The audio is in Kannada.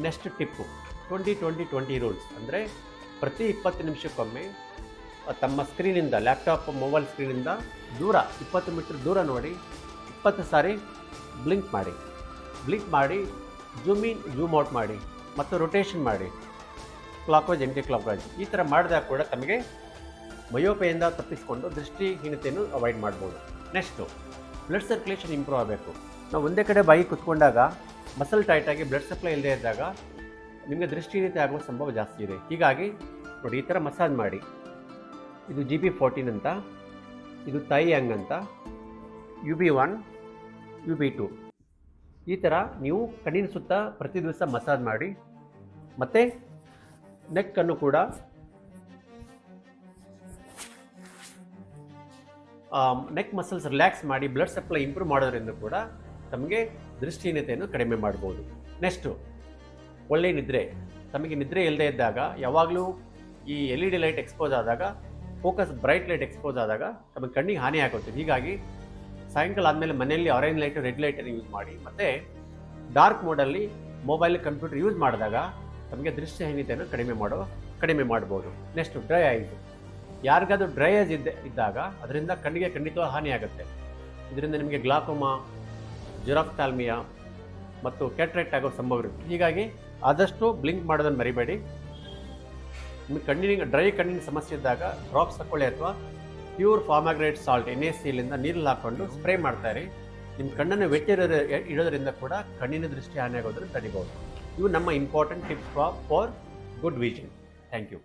ನೆಕ್ಸ್ಟ್ ಟಿಪ್ಪು 20-20-20 ರೂಲ್ಸ್ ಅಂದರೆ ಪ್ರತಿ 20 ನಿಮಿಷಕ್ಕೊಮ್ಮೆ ತಮ್ಮ ಸ್ಕ್ರೀನಿಂದ ಲ್ಯಾಪ್ಟಾಪ್ ಮೊಬೈಲ್ ಸ್ಕ್ರೀನಿಂದ ದೂರ 20 ಮೀಟರ್ ದೂರ ನೋಡಿ 20 ಸಾರಿ ಬ್ಲಿಂಕ್ ಮಾಡಿ ಝೂಮ್ ಇನ್ ಝೂಮ್ ಔಟ್ ಮಾಡಿ ಮತ್ತು ರೊಟೇಷನ್ ಮಾಡಿ clockwise anticlockwise. ಈ ಥರ ಮಾಡಿದಾಗ ಕೂಡ ತಮಗೆ ಮಯೋಪೆಯಿಂದ ತಪ್ಪಿಸಿಕೊಂಡು ದೃಷ್ಟಿಹೀನತೆಯನ್ನು ಅವಾಯ್ಡ್ ಮಾಡ್ಬೋದು. ನೆಕ್ಸ್ಟು ಬ್ಲಡ್ ಸರ್ಕ್ಯುಲೇಷನ್ ಇಂಪ್ರೂವ್ ಆಗಬೇಕು. ನಾವು ಒಂದೇ ಕಡೆ ಬಾಯಿ ಕುತ್ಕೊಂಡಾಗ ಮಸಲ್ ಟೈಟಾಗಿ ಬ್ಲಡ್ ಸಪ್ಲೈ ಇಲ್ಲದೆ ಇದ್ದಾಗ ನಿಮಗೆ ದೃಷ್ಟಿಹೀನತೆ ಆಗುವ ಸಂಭವ ಜಾಸ್ತಿ ಇದೆ. ಹೀಗಾಗಿ ನೋಡಿ, ಈ ಥರ ಮಸಾಜ್ ಮಾಡಿ. ಇದು GB14 ಅಂತ, ಇದು ಥೈ ಯಂಗ್ ಅಂತ, UB1 UB2. ಈ ಥರ ನೀವು ಕಣ್ಣಿನ ಸುತ್ತ ಪ್ರತಿ ದಿವಸ ಮಸಾಜ್ ಮಾಡಿ. ಮತ್ತು ನೆಕ್ಕನ್ನು ಕೂಡ ನೆಕ್ ಮಸಲ್ಸ್ ರಿಲ್ಯಾಕ್ಸ್ ಮಾಡಿ ಬ್ಲಡ್ ಸಪ್ಲೈ ಇಂಪ್ರೂವ್ ಮಾಡೋದ್ರಿಂದ ಕೂಡ ತಮಗೆ ದೃಷ್ಟಿಹೀನತೆಯನ್ನು ಕಡಿಮೆ ಮಾಡ್ಬೋದು. ನೆಕ್ಸ್ಟು ಒಳ್ಳೆಯ ನಿದ್ರೆ. ತಮಗೆ ನಿದ್ರೆ ಇಲ್ಲದೆ ಇದ್ದಾಗ ಯಾವಾಗಲೂ ಈ LED ಲೈಟ್ ಎಕ್ಸ್ಪೋಸ್ ಆದಾಗ, ಫೋಕಸ್ ಬ್ರೈಟ್ ಲೈಟ್ ಎಕ್ಸ್ಪೋಸ್ ಆದಾಗ ತಮಗೆ ಕಣ್ಣಿಗೆ ಹಾನಿ ಆಗುತ್ತೆ. ಹೀಗಾಗಿ ಸಾಯಂಕಾಲ ಆದಮೇಲೆ ಮನೆಯಲ್ಲಿ ಆರೆಂಜ್ ಲೈಟು ರೆಡ್ ಲೈಟನ್ನು ಯೂಸ್ ಮಾಡಿ. ಮತ್ತು ಡಾರ್ಕ್ ಮೋಡಲ್ಲಿ ಮೊಬೈಲ್ ಕಂಪ್ಯೂಟರ್ ಯೂಸ್ ಮಾಡಿದಾಗ ತಮಗೆ ದೃಷ್ಟಿಹೀನತೆಯನ್ನು ಕಡಿಮೆ ಮಾಡ್ಬೋದು. Next dry ice. ಯಾರಿಗಾದ್ರೂ ಡ್ರೈ ಐಸ್ ಇದ್ದಾಗ ಅದರಿಂದ ಕಣ್ಣಿಗೆ ಖಂಡಿತವಾಗಿ ಹಾನಿ ಆಗುತ್ತೆ. ಇದರಿಂದ ನಿಮಗೆ ಗ್ಲಾಕೋಮಾ, ಜೆರಾಫ್ಥಾಲ್ಮಿಯಾ ಮತ್ತು ಕ್ಯಾಟ್ರಾಕ್ಟ್ ಆಗೋ ಸಂಭವ ಇರುತ್ತೆ. ಹೀಗಾಗಿ ಆದಷ್ಟು ಬ್ಲಿಂಕ್ ಮಾಡೋದನ್ನು ಮರಿಬೇಡಿ. ನಿಮಗೆ ಡ್ರೈ ಕಣ್ಣಿನ ಸಮಸ್ಯೆ ಇದ್ದಾಗ ಡ್ರಾಪ್ಸ್ ತಗೊಳ್ಳಿ, ಅಥವಾ ಪ್ಯೂರ್ ಫಾರ್ಮಾಗ್ರೇಟ್ ಸಾಲ್ಟ್ NaCl ನೀರಲ್ಲಿ ಹಾಕ್ಕೊಂಡು ಸ್ಪ್ರೇ ಮಾಡ್ತಾರೆ. ನಿಮ್ಮ ಕಣ್ಣನ್ನು ಇಡೋದ್ರಿಂದ ಕೂಡ ಕಣ್ಣಿನ ದೃಷ್ಟಿ ಹಾನಿ ಆಗೋದನ್ನು ತಡಿಬೋದು. ಇವು ನಮ್ಮ important tips for good vision. Thank you.